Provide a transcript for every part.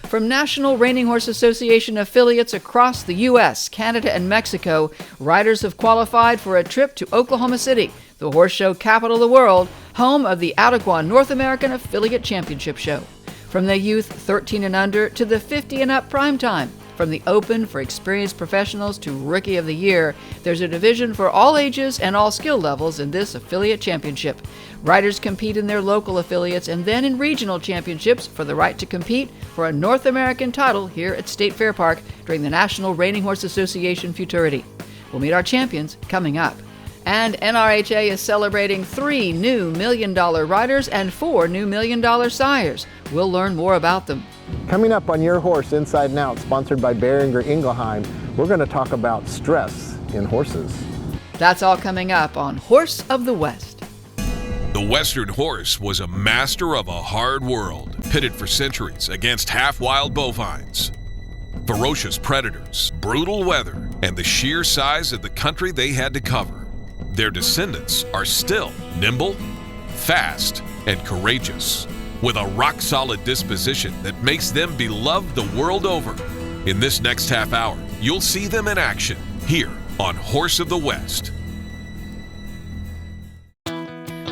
From National Reining Horse Association affiliates across the U.S., Canada, and Mexico, riders have qualified for a trip to Oklahoma City, the horse show capital of the world, home of the Adequan North American Affiliate Championship Show. From the youth 13 and under to the 50 and up prime time, from the Open for experienced professionals to Rookie of the Year, there's a division for all ages and all skill levels in this affiliate championship. Riders compete in their local affiliates and then in regional championships for the right to compete for a North American title here at State Fair Park during the National Reining Horse Association Futurity. We'll meet our champions coming up. And NRHA is celebrating 3 new $1 million riders and 4 new $1 million sires. We'll learn more about them. Coming up on Your Horse Inside and Out, sponsored by Behringer Ingelheim, we're going to talk about stress in horses. That's all coming up on Horse of the West. The Western horse was a master of a hard world, pitted for centuries against half-wild bovines. Ferocious predators, brutal weather, and the sheer size of the country they had to cover. Their descendants are still nimble, fast, and courageous, with a rock-solid disposition that makes them beloved the world over. In this next half hour, you'll see them in action here on Horse of the West.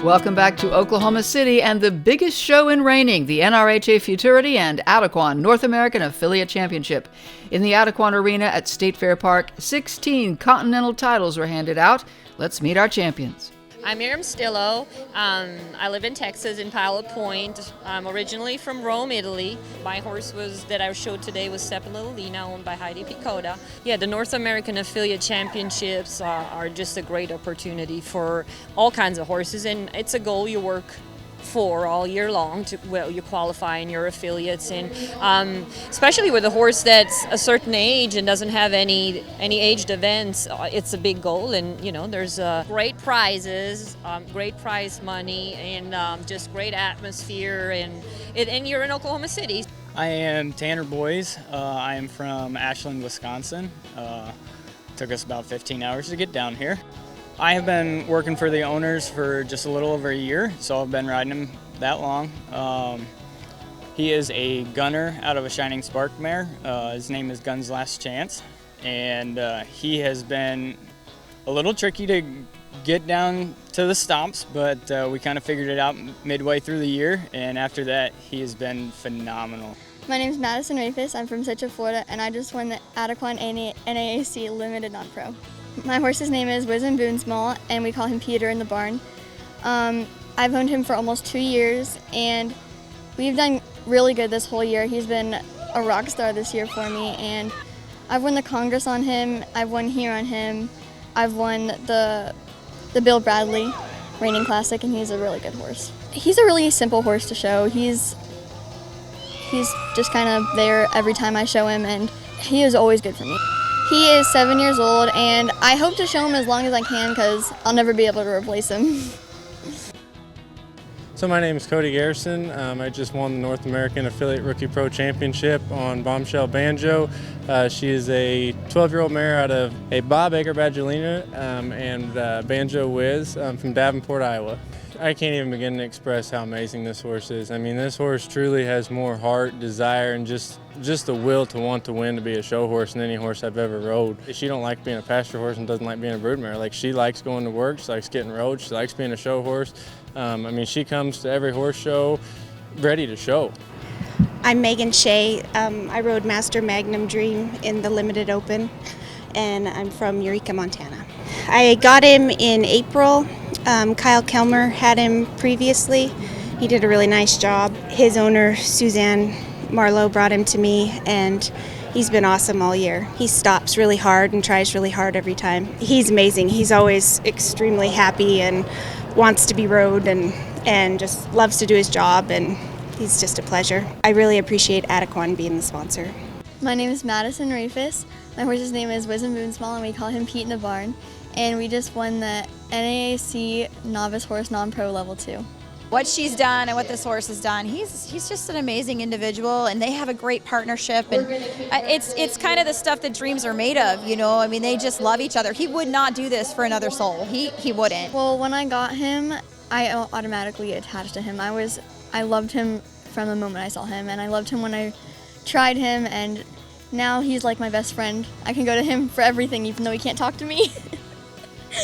Welcome back to Oklahoma City and the biggest show in reining, the NRHA Futurity and Adequan North American Affiliate Championship. In the Adequan Arena at State Fair Park, 16 continental titles were handed out. Let's meet our champions. I'm Miriam Stillo. I live in Texas in Pilot Point. I'm originally from Rome, Italy. My horse that I showed today was Cephalilina, owned by Heidi Picota. Yeah, the North American Affiliate Championships are just a great opportunity for all kinds of horses, and it's a goal you work for all year long. You qualify in your affiliates, and especially with a horse that's a certain age and doesn't have any aged events, it's a big goal. And there's great prizes, great prize money, and just great atmosphere. And you're in Oklahoma City. I am Tanner Boys. I am from Ashland, Wisconsin. Took us about 15 hours to get down here. I have been working for the owners for just a little over a year, so I've been riding him that long. He is a gunner out of a Shining Spark mare. His name is Gun's Last Chance, and he has been a little tricky to get down to the stomps, but we kind of figured it out midway through the year, and after that, he has been phenomenal. My name is Madison Rafis. I'm from Central Florida, and I just won the Adequan NAAC Limited Non-Pro. My horse's name is Wisdom Boonsmall, and we call him Peter in the barn. I've owned him for almost 2 years, and we've done really good this whole year. He's been a rock star this year for me, and I've won the Congress on him, I've won here on him, I've won the Bill Bradley Reining Classic, and he's a really good horse. He's a really simple horse to show. He's just kind of there every time I show him, and he is always good for me. He is 7 years old, and I hope to show him as long as I can because I'll never be able to replace him. So my name is Cody Garrison. I just won the North American Affiliate Rookie Pro Championship on Bombshell Banjo. She is a 12-year-old mare out of a Bob Acre Badgelina and Banjo Wiz from Davenport, Iowa. I can't even begin to express how amazing this horse is. I mean, this horse truly has more heart, desire, and just the will to want to win, to be a show horse than any horse I've ever rode. She don't like being a pasture horse and doesn't like being a broodmare. Like, she likes going to work, she likes getting rode, she likes being a show horse. I mean, she comes to every horse show ready to show. I'm Megan Shea. I rode Master Magnum Dream in the Limited Open, and I'm from Eureka, Montana. I got him in April. Kyle Kelmer had him previously. He did a really nice job. His owner, Suzanne Marlowe, brought him to me, and he's been awesome all year. He stops really hard and tries really hard every time. He's amazing. He's always extremely happy and wants to be rode and just loves to do his job, and he's just a pleasure. I really appreciate Adequan being the sponsor. My name is Madison Rafis. My horse's name is Wisdom Boonsmall, and we call him Pete in the barn. And we just won the NAAC Novice Horse Non-Pro Level 2. What she's done and what this horse has done, he's just an amazing individual, and they have a great partnership, and it's kind of the stuff that dreams are made of, I mean, they just love each other. He would not do this for another soul. He wouldn't. Well, when I got him, I automatically attached to him. I loved him from the moment I saw him, and I loved him when I tried him, and now he's like my best friend. I can go to him for everything, even though he can't talk to me.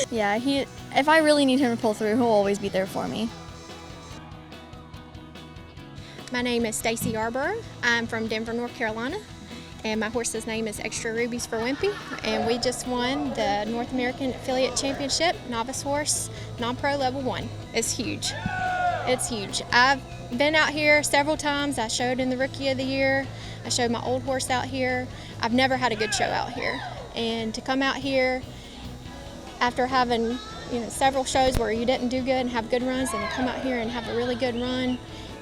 Yeah, if I really need him to pull through, he'll always be there for me. My name is Stacy Yarborough. I'm from Denver, North Carolina, and my horse's name is Extra Rubies for Wimpy, and we just won the North American Affiliate Championship, Novice Horse, Non-Pro Level 1. It's huge. It's huge. I've been out here several times. I showed in the Rookie of the Year. I showed my old horse out here. I've never had a good show out here, and to come out here after having several shows where you didn't do good and have good runs, and to come out here and have a really good run,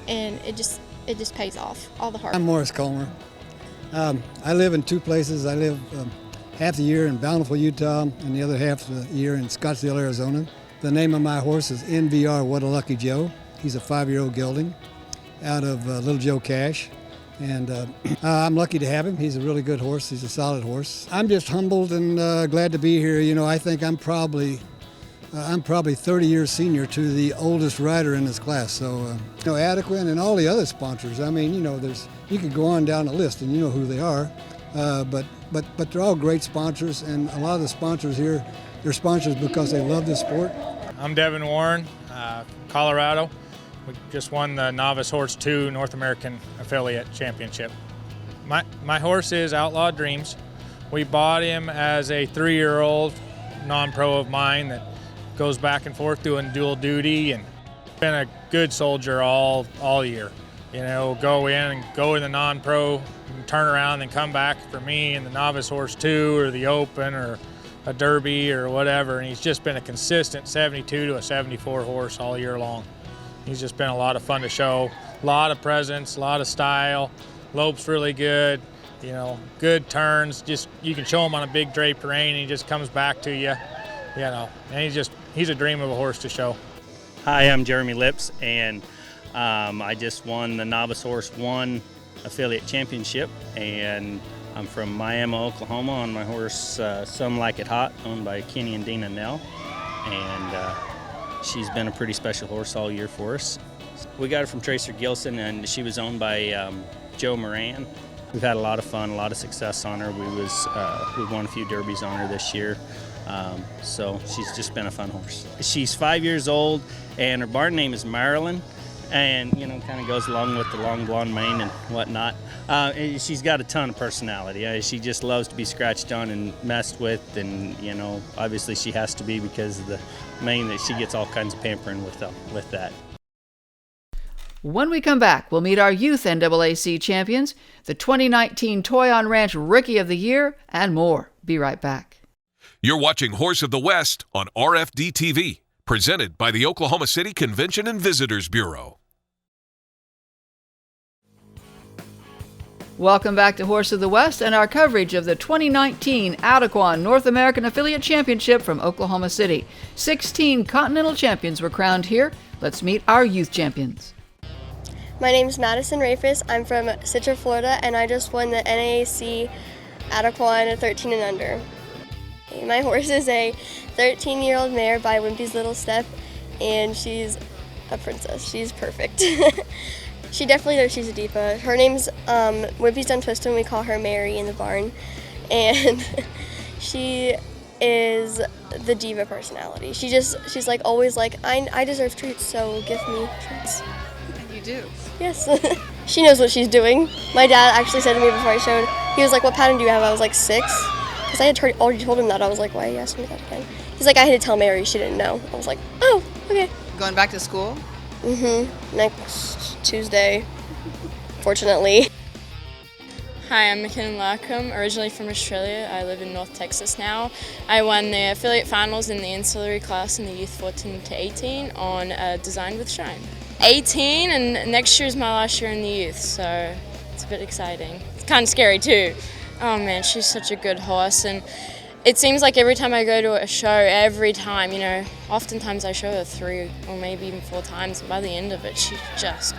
and it just pays off, all the hard work. I'm Morris Comer. I live in two places. I live half the year in Bountiful, Utah, and the other half the year in Scottsdale, Arizona. The name of my horse is NVR What a Lucky Joe. He's a 5-year-old gelding out of Little Joe Cash. And I'm lucky to have him. He's a really good horse. He's a solid horse. I'm just humbled and glad to be here. I think I'm probably 30 years senior to the oldest rider in this class. So, Adequan and all the other sponsors. I mean, you could go on down the list and you know who they are. But they're all great sponsors, and a lot of the sponsors here, they're sponsors because they love this sport. I'm Devin Warren, Colorado. We just won the Novice Horse 2 North American Affiliate Championship. My horse is Outlaw Dreams. We bought him as a 3-year-old non-pro of mine that goes back and forth doing dual duty, and been a good soldier all year. Go in the non-pro, turn around and come back for me in the Novice Horse 2 or the Open or a Derby or whatever, and he's just been a consistent 72 to a 74 horse all year long. He's just been a lot of fun to show, a lot of presence, a lot of style, lope's really good, good turns. Just you can show him on a big draped rein, and he just comes back to you, and he's a dream of a horse to show. Hi, I'm Jeremy Lips, and I just won the Novice Horse 1 Affiliate Championship, and I'm from Miami, Oklahoma, on my horse Some Like It Hot, owned by Kenny and Dina Nell, and she's been a pretty special horse all year for us. We got her from Tracer Gilson, and she was owned by Joe Moran. We've had a lot of fun, a lot of success on her. We won a few derbies on her this year. So she's just been a fun horse. She's 5 years old, and her barn name is Marilyn, and kind of goes along with the long blonde mane and whatnot. She's got a ton of personality. She just loves to be scratched on and messed with, and obviously she has to be because of the mane that she gets all kinds of pampering with that. When we come back, we'll meet our youth NAAC champions, the 2019 Toy on Ranch Rookie of the Year, and more. Be right back. You're watching Horse of the West on RFD TV, presented by the Oklahoma City Convention and Visitors Bureau. Welcome back to Horse of the West and our coverage of the 2019 Adequan North American Affiliate Championship from Oklahoma City. 16 Continental Champions were crowned here. Let's meet our youth champions. My name is Madison Rafus. I'm from Citra, Florida, and I just won the NAAC Adequan 13 and under. My horse is a 13-year-old mare by Wimpy's Little Step, and she's a princess. She's perfect. She definitely knows she's a diva. Her name's Wimpy's Done Twist, and we call her Mary in the barn. And she is the diva personality. She's like always like, I deserve treats, so give me treats. And you do? Yes. She knows what she's doing. My dad actually said to me before I showed, he was like, what pattern do you have? I was like 6. Because I had already told him that. I was like, why are you asking me that again? He's like, I had to tell Mary, she didn't know. I was like, oh, okay. Going back to school? Mm-hmm. Next Tuesday, fortunately. Hi, I'm McKinnon Larkham, originally from Australia. I live in North Texas now. I won the affiliate finals in the ancillary class in the youth 14 to 18 on Designed with Shine. 18, and next year is my last year in the youth, so it's a bit exciting. It's kind of scary too. Oh man, she's such a good horse, and it seems like every time I go to a show, oftentimes I show her 3 or maybe even 4 times, and by the end of it, she's just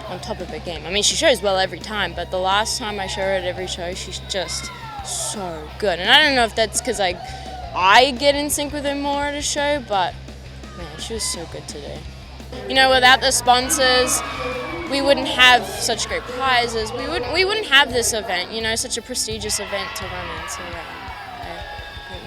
on top of her game. I mean, she shows well every time, but the last time I show her at every show, she's just so good. And I don't know if that's because I get in sync with her more at a show, but man, she was so good today. Without the sponsors, we wouldn't have such great prizes. We wouldn't have this event, you know, such a prestigious event to run in. So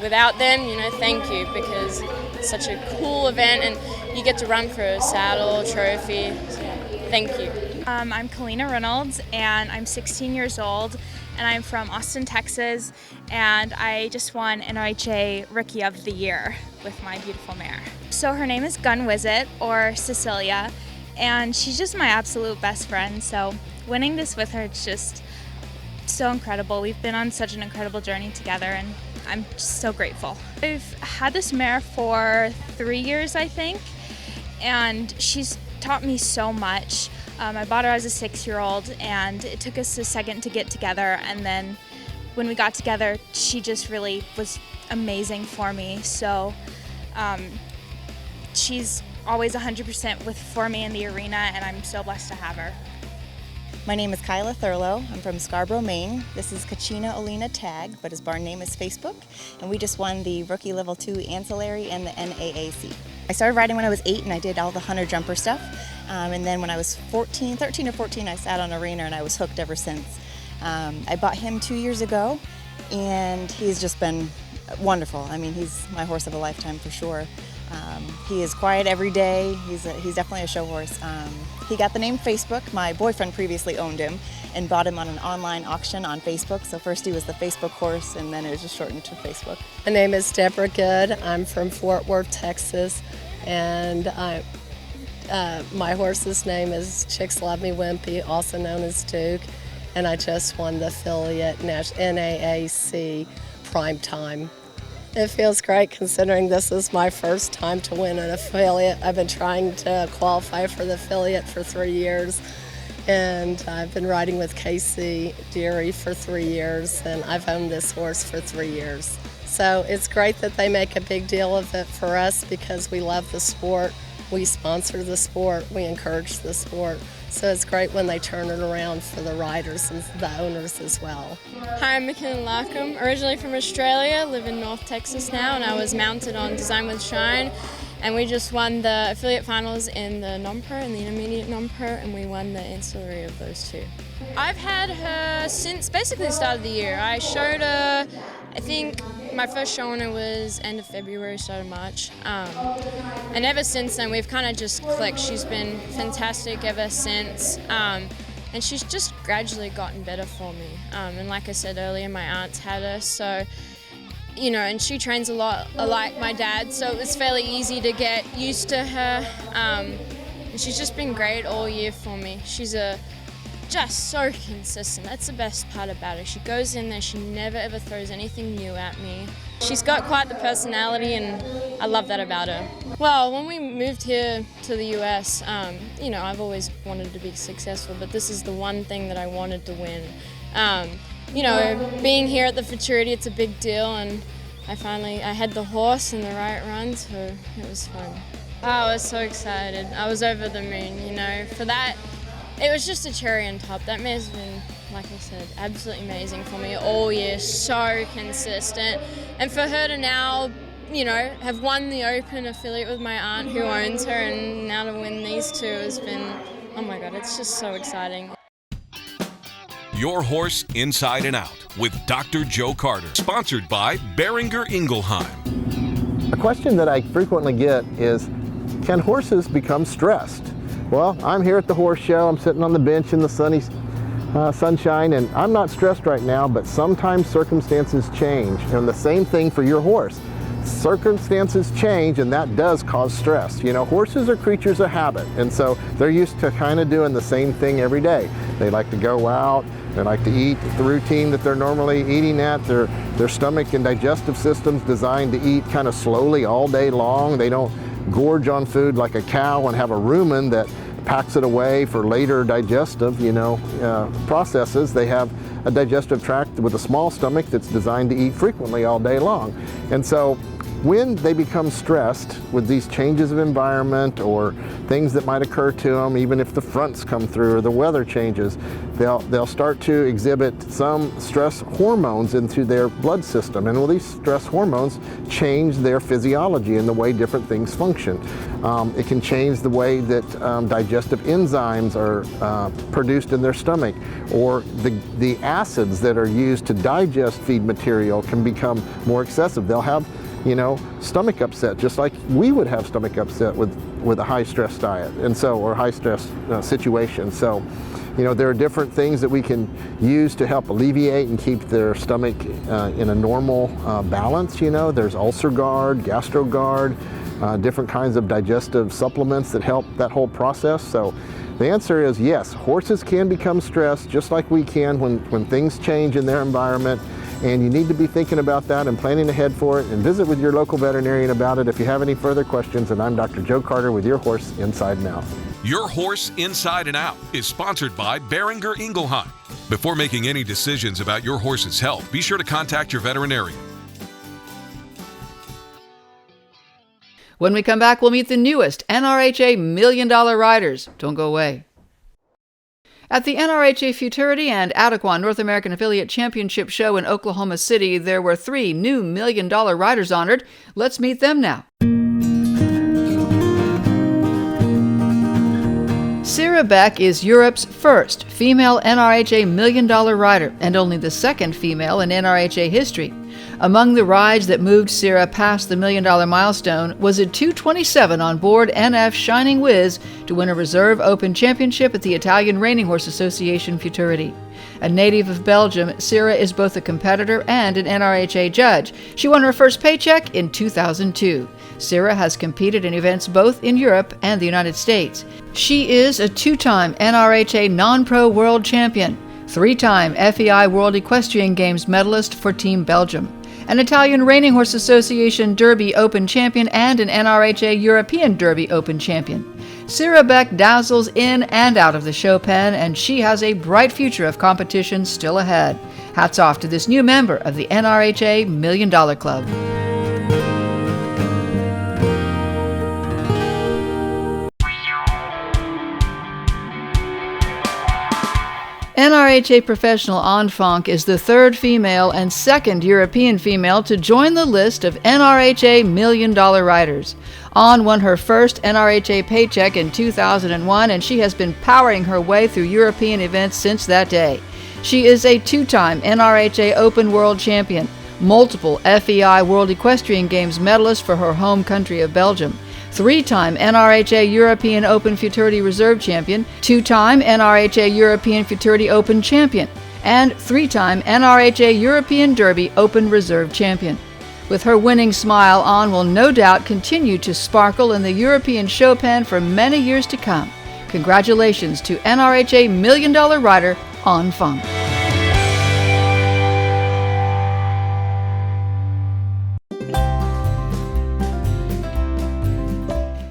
without them, you know, thank you, because it's such a cool event and you get to run for a saddle, trophy. So, thank you. I'm Kalina Reynolds, and I'm 16 years old, and I'm from Austin, Texas, and I just won NOHA Rookie of the Year with my beautiful mare. So her name is Gun Wizit, or Cecilia, and she's just my absolute best friend, so winning this with her, it's just so incredible. We've been on such an incredible journey together, and I'm just so grateful. I've had this mare for 3 years, I think, and she's taught me so much. I bought her as a 6-year-old, and it took us a second to get together, and then when we got together, she just really was amazing for me. So she's always 100% for me in the arena, and I'm so blessed to have her. My name is Kyla Thurlow. I'm from Scarborough, Maine. This is Kachina Olina Tag, but his barn name is Facebook, and we just won the Rookie Level 2 Ancillary and the NAAC. I started riding when I was 8, and I did all the hunter jumper stuff. And then when I was 13 or 14, I sat on arena, and I was hooked ever since. I bought him 2 years ago, and he's just been wonderful. I mean, he's my horse of a lifetime for sure. He is quiet every day. He's definitely a show horse. He got the name Facebook. My boyfriend previously owned him and bought him on an online auction on Facebook. So first he was the Facebook horse, and then it was just shortened to Facebook. My name is Deborah Good. I'm from Fort Worth, Texas, and my horse's name is Chicks Love Me Wimpy, also known as Duke, and I just won the affiliate NAAC Prime Time. It feels great considering this is my first time to win an affiliate. I've been trying to qualify for the affiliate for 3 years, and I've been riding with Casey Deary for 3 years, and I've owned this horse for 3 years. So it's great that they make a big deal of it for us because we love the sport. We sponsor the sport, we encourage the sport. So it's great when they turn it around for the riders and the owners as well. Hi, I'm McKinnon Larkham, originally from Australia, live in North Texas now, and I was mounted on Design with Shine, and we just won the affiliate finals in the non-pro and the intermediate non-pro, and we won the ancillary of those two. I've had her since basically the start of the year. I showed her, I think my first show on her was end of February, start of March. And ever since then, we've kind of just clicked. She's been fantastic ever since. And she's just gradually gotten better for me. And like I said earlier, my aunt's had her, so, you know, and she trains a lot like my dad, so it was fairly easy to get used to her. And she's just been great all year for me. She's just so consistent. That's the best part about her. She goes in there, she never ever throws anything new at me. She's got quite the personality, and I love that about her. Well, when we moved here to the US, you know, I've always wanted to be successful, but this is the one thing that I wanted to win. You know, being here at the Futurity, it's a big deal, and I had the horse and the right run, so it was fun. I was so excited. I was over the moon, you know. For that, it was just a cherry on top. That mare's been, like I said, absolutely amazing for me all year, so consistent. And for her to now, you know, have won the Open affiliate with my aunt who owns her, and now to win these two has been, oh my God, it's just so exciting. Your Horse Inside and Out with Dr. Joe Carter, sponsored by Boehringer Ingelheim. A question that I frequently get is, can horses become stressed? Well, I'm here at the horse show. I'm sitting on the bench in the sunny sunshine, and I'm not stressed right now, but sometimes circumstances change. And the same thing for your horse. Circumstances change, and that does cause stress. You know, horses are creatures of habit, and so they're used to kind of doing the same thing every day. They like to go out, they like to eat the routine that they're normally eating at. Their stomach and digestive system's designed to eat kind of slowly all day long. They don't gorge on food like a cow and have a rumen that packs it away for later digestive, processes. They have a digestive tract with a small stomach that's designed to eat frequently all day long. And so when they become stressed with these changes of environment or things that might occur to them, even if the fronts come through or the weather changes, they'll start to exhibit some stress hormones into their blood system. And well, these stress hormones change their physiology and the way different things function. It can change the way that digestive enzymes are produced in their stomach, or the acids that are used to digest feed material can become more excessive. They'll have, stomach upset, just like we would have stomach upset with a high stress diet, and so, or high stress situation. So, there are different things that we can use to help alleviate and keep their stomach in a normal balance. There's UlcerGuard, GastroGuard, different kinds of digestive supplements that help that whole process. So the answer is yes, horses can become stressed just like we can when things change in their environment. And you need to be thinking about that and planning ahead for it, and visit with your local veterinarian about it if you have any further questions. And I'm Dr. Joe Carter with Your Horse Inside and Out. Your Horse Inside and Out is sponsored by Boehringer Ingelheim. Before making any decisions about your horse's health, be sure to contact your veterinarian. When we come back, we'll meet the newest NRHA $1 Million riders. Don't go away. At the NRHA Futurity and Adequan North American Affiliate Championship Show in Oklahoma City, there were 3 new $1 Million riders honored. Let's meet them now. Sarah Beck is Europe's first female NRHA $1 Million rider and only the second female in NRHA history. Among the rides that moved Sarah past the $1 million milestone was a 2:27 on board NF Shining Whiz to win a Reserve Open Championship at the Italian Reining Horse Association Futurity. A native of Belgium, Sarah is both a competitor and an NRHA judge. She won her first paycheck in 2002. Sarah has competed in events both in Europe and the United States. She is a 2-time NRHA Non-Pro World Champion, 3-time FEI World Equestrian Games medalist for Team Belgium, an Italian Reining Horse Association Derby Open Champion, and an NRHA European Derby Open Champion. Sarah Beck dazzles in and out of the show pen, and she has a bright future of competition still ahead. Hats off to this new member of the NRHA $1 Million Club. NRHA professional Enfant is the third female and second European female to join the list of NRHA $1 Million riders. An won her first NRHA paycheck in 2001, and she has been powering her way through European events since that day. She is a 2-time NRHA Open World Champion, multiple FEI World Equestrian Games medalist for her home country of Belgium, 3-time NRHA European Open Futurity Reserve Champion, 2-time NRHA European Futurity Open Champion, and 3-time NRHA European Derby Open Reserve Champion. With her winning smile, An will no doubt continue to sparkle in the European show pen for many years to come. Congratulations to NRHA $1 Million rider An Fung.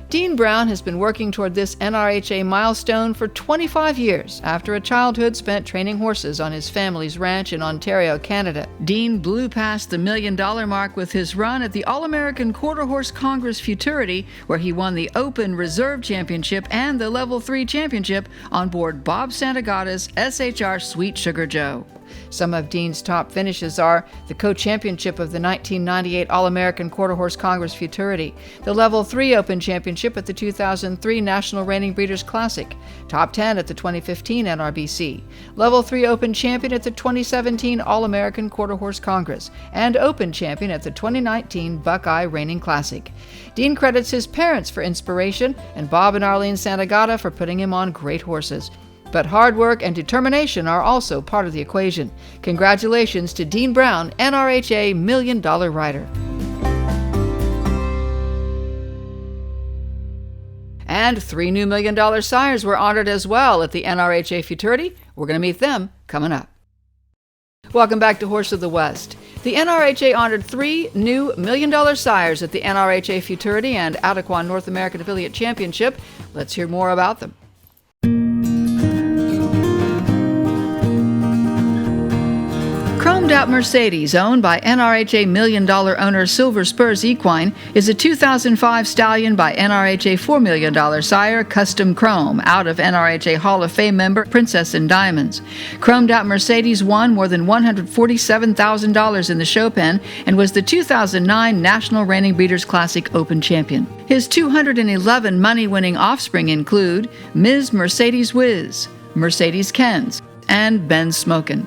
Dean Brown has been working toward this NRHA milestone for 25 years after a childhood spent training horses on his family's ranch in Ontario, Canada. Dean blew past the $1 million mark with his run at the All-American Quarter Horse Congress Futurity, where he won the Open Reserve Championship and the Level 3 Championship on board Bob Santagata's SHR Sweet Sugar Joe. Some of Dean's top finishes are the co-championship of the 1998 All-American Quarter Horse Congress Futurity, the Level 3 Open Championship at the 2003 National Reining Breeders' Classic, top 10 at the 2015 NRBC, Level 3 Open Champion at the 2017 All-American Quarter Horse Congress, and Open Champion at the 2019 Buckeye Reining Classic. Dean credits his parents for inspiration and Bob and Arlene Santagata for putting him on great horses. But hard work and determination are also part of the equation. Congratulations to Dean Brown, NRHA $1 Million rider. And 3 new $1 million sires were honored as well at the NRHA Futurity. We're going to meet them coming up. Welcome back to Horse of the West. The NRHA honored 3 new $1 million sires at the NRHA Futurity and Adequan North American Affiliate Championship. Let's hear more about them. Chromed Out Mercedes, owned by NRHA $1 million owner Silver Spurs Equine, is a 2005 stallion by NRHA $4 million sire Custom Chrome, out of NRHA Hall of Fame member Princess in Diamonds. Chromed Out Mercedes won more than $147,000 in the show pen and was the 2009 National Reining Breeders' Classic Open champion. His 211 money-winning offspring include Ms. Mercedes Whiz, Mercedes Kenz, and Ben Smokin.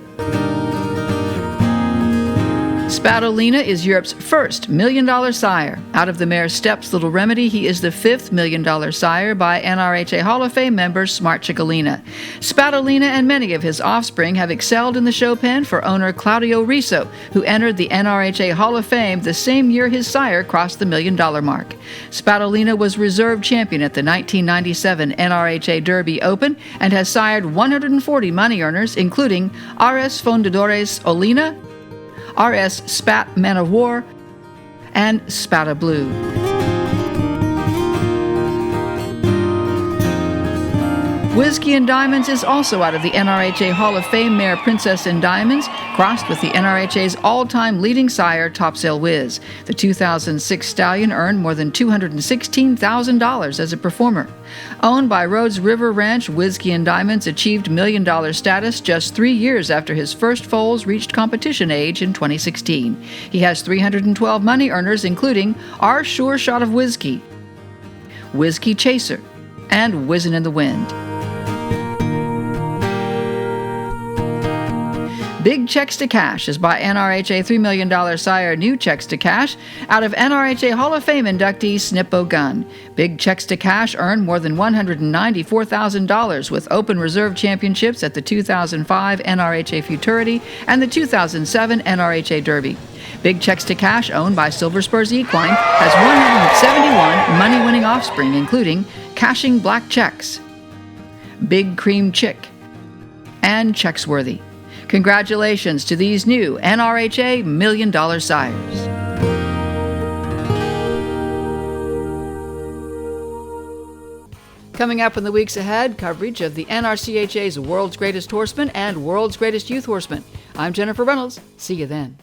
Spadolina is Europe's first $1 million sire. Out of the mare Steps Little Remedy, he is the 5th $1 million sire by NRHA Hall of Fame member Smart Chickalina. Spadolina and many of his offspring have excelled in the show pen for owner Claudio Riso, who entered the NRHA Hall of Fame the same year his sire crossed the $1 million mark. Spadolina was reserve champion at the 1997 NRHA Derby Open and has sired 140 money earners, including RS Fundadores Olina, RS Spat Man of War, and Spada Blue. Whiskey in Diamonds is also out of the NRHA Hall of Fame mare Princess in Diamonds, crossed with the NRHA's all-time leading sire Topsail Whiz. The 2006 stallion earned more than $216,000 as a performer. Owned by Rhodes River Ranch, Whiskey in Diamonds achieved $1 million status just 3 years after his first foals reached competition age in 2016. He has 312 money earners, including Our Sure Shot of Whiskey, Whiskey Chaser, and Whizzin' in the Wind. Big Checks to Cash is by NRHA $3 million sire New Checks to Cash, out of NRHA Hall of Fame inductee Snippo Gunn. Big Checks to Cash earned more than $194,000 with open reserve championships at the 2005 NRHA Futurity and the 2007 NRHA Derby. Big Checks to Cash, owned by Silver Spurs Equine, has 171 money-winning offspring, including Cashing Black Checks, Big Cream Chick, and Checksworthy. Congratulations to these new NRHA $1 million sires. Coming up in the weeks ahead, coverage of the NRCHA's World's Greatest Horseman and World's Greatest Youth Horseman. I'm Jennifer Reynolds. See you then.